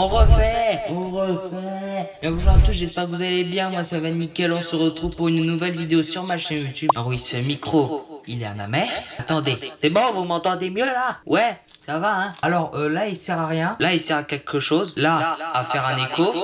On refait. Et bonjour à tous, j'espère que vous allez bien. Moi ça va nickel, on se retrouve pour une nouvelle vidéo sur ma chaîne YouTube. Ah oui, ce micro, il est à ma mère. Attendez, c'est bon, vous m'entendez mieux là? Ouais, ça va hein. Alors là il sert à rien, là il sert à quelque chose, là à faire un écho,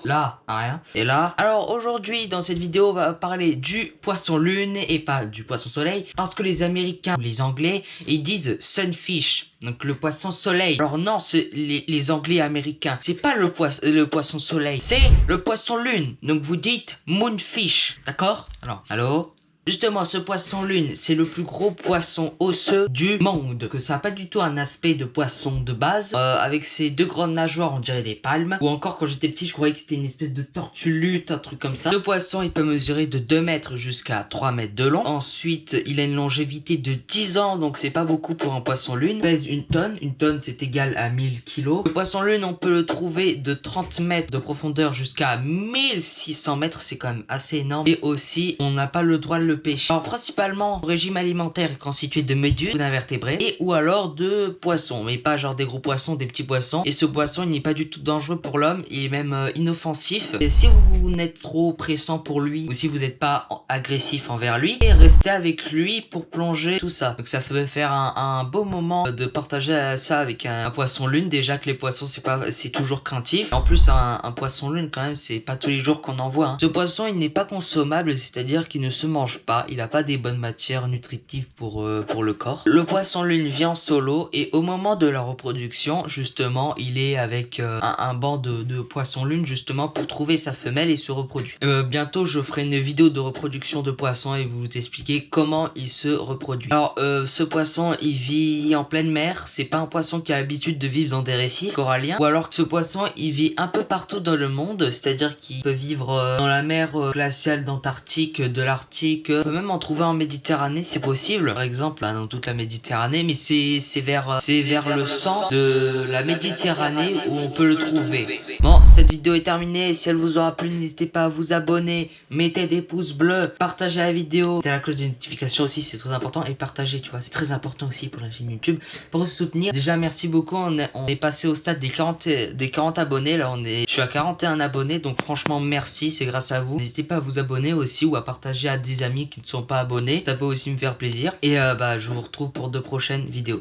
là à rien, et là. Alors aujourd'hui dans cette vidéo on va parler du poisson lune et pas du poisson soleil. Parce que les Américains ou les Anglais ils disent sunfish. Donc le poisson soleil. Alors non, c'est les Anglais américains. C'est pas le poisson soleil. C'est le poisson lune. Donc vous dites moonfish. D'accord? Alors, allô? Justement, ce poisson lune, c'est le plus gros poisson osseux du monde. Que ça n'a pas du tout un aspect de poisson de base. Avec ses deux grandes nageoires, on dirait des palmes. Ou encore, quand j'étais petit, je croyais que c'était une espèce de tortue lutte, un truc comme ça. Ce poisson, il peut mesurer de 2 mètres jusqu'à 3 mètres de long. Ensuite, il a une longévité de 10 ans, donc c'est pas beaucoup pour un poisson lune. Il pèse 1 tonne. 1 tonne, c'est égal à 1000 kilos. Le poisson lune, on peut le trouver de 30 mètres de profondeur jusqu'à 1600 mètres. C'est quand même assez énorme. Et aussi, on n'a pas le droit de le pêcher. Alors principalement, le régime alimentaire est constitué de méduses, d'invertébrés et ou alors de poissons, mais pas genre des gros poissons, des petits poissons. Et ce poisson, il n'est pas du tout dangereux pour l'homme, il est même inoffensif. Et si vous n'êtes trop pressant pour lui ou si vous n'êtes pas agressif envers lui, restez avec lui pour plonger tout ça. Donc ça peut faire un beau moment de partager ça avec un poisson lune. Déjà que les poissons c'est toujours craintif. En plus un poisson lune quand même c'est pas tous les jours qu'on en voit hein. Ce poisson il n'est pas consommable, c'est-à-dire qu'il ne se mange pas, il a pas des bonnes matières nutritives pour le corps. Le poisson lune vit en solo et au moment de la reproduction justement il est avec un banc de poisson lune justement pour trouver sa femelle et se reproduire. Bientôt je ferai une vidéo de reproduction de poissons et vous expliquer comment il se reproduit. Alors ce poisson il vit en pleine mer, c'est pas un poisson qui a l'habitude de vivre dans des récifs coralliens, ou alors que ce poisson il vit un peu partout dans le monde, c'est-à-dire qu'il peut vivre dans la mer glaciale d'Antarctique, de l'Arctique, on peut même en trouver en Méditerranée, c'est possible. Par exemple, dans toute la Méditerranée, mais c'est vers le centre de la Méditerranée où on peut le trouver. Bon, cette vidéo est terminée. Si elle vous aura plu, n'hésitez pas à vous abonner, mettez des pouces bleus, partagez la vidéo, mettez la cloche de notification aussi, c'est très important, et partagez, tu vois, c'est très important aussi pour la chaîne YouTube, pour se soutenir. Déjà, merci beaucoup, on est passé au stade des 40 abonnés, là je suis à 41 abonnés, donc franchement merci, c'est grâce à vous. N'hésitez pas à vous abonner aussi ou à partager à des amis qui ne sont pas abonnés, ça peut aussi me faire plaisir. Et je vous retrouve pour de prochaines vidéos.